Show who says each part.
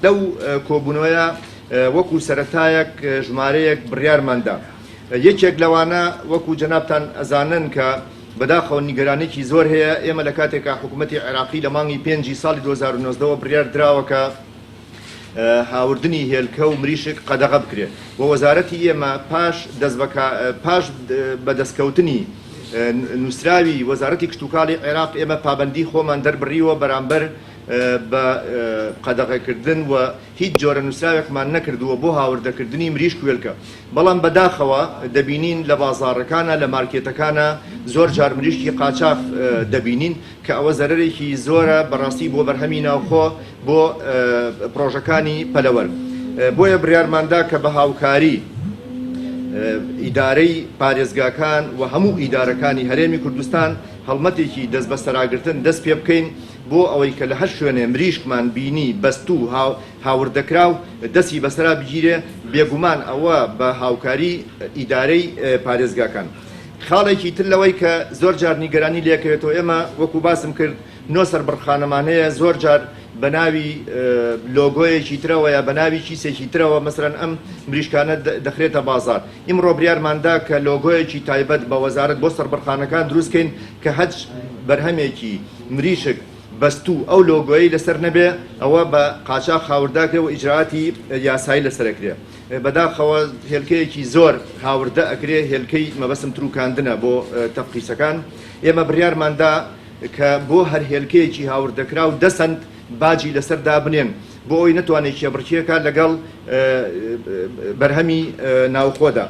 Speaker 1: لەو کۆبوونەوەیە وەکو سەرەتایەک ژمارەیەک بڕیارماندا. یەکێک لەوانە وەکو جەنابتان ئەزانن کە بەداخەوە نیگەرانێکی زۆر هەیە. ئێمە لە کاتێکا حکوومەتی عێراقی لە مانگی 5 ساڵی 2009 بڕیار دراوە کە هاوردنی هێلکە و مریشک قەدەغە بکرێت و وەزارەتی ئێمە پاش بەدەستکەوتنی نووسراوی وەزارەتی کشتتوکاڵی عێراق ئێمە پابەندی خۆمان دەربڕیوە بەرامبەر بە قەدەغەکردن و هیچ جۆرە نووسراوێکمان نەکردووە بۆ هاوردەکردنی مریشک و هێلکە. بەڵام بەداخەوە دەبینین لە بازاڕەکانە لە مارکێتەکانە زۆر جار مریشکی قاچاق دەبینین کە ئەوە زەرەرێکی زۆرە بەڕاستی بۆ بەرهەمی ناوخۆ بۆ پرۆژەکانی پەلەوەرگ. بۆیە بڕیارماندا کە بە هاوکاری ئیدارەی پارێزگاکان و هەموو ئیدارەکانی هەرێمی کوردستان هەڵمەتێکی دەست بە سەراگرتن دەست پێ بکەین بۆ ئەوەی کە لە هەر شوێنێ مریشکمان بینی بەستوو هاوردەکراو دەستی بەسەرا بگیرێ. بێگومان ئەوە بە هاوکاری ئیدارەی پارێزگاکان. خاڵێکی تر لەوەی کە زۆر جار نیگەرانی لێکەوێتەوە ئێمە وەکو باسم کرد 9 سەربڕخانەمان هەیە زۆر جار بە ناوی لۆگۆیەکی ترەوە یا بە ناوی چیسێکی ترەوە مەسەرەن ئەم مریشکانە دەخرێتە بازار. ئیمڕۆ بڕیارماندا کە لۆگۆیەکی تایبەت بە وەزارەت بۆ سەربڕخانەکان دروستکەین کە هەچ بەرهەمێکی مریشک بەستوو ئەو لۆگۆیی لەسەر نەبێ ئەوە بە قاچاق هاورداکرێ و ئیجراعاتی یاسایی لەسەرەکرێ. بەداخەوە هێلکەیەکی زۆر هاوردە ئەکرێ هێلکەی مەبەسم تروکاندنە بۆ تەفقیسەکان. ئێمە بڕیارماندا کە بۆ هەر هێلکەیەکی هاوردەکرا و دەسەند باجی لەسەردا بنێن بۆ ئەوی نەتوانێت کێبڕکێکە لەگەڵ بەرهەمی ناوخۆدا.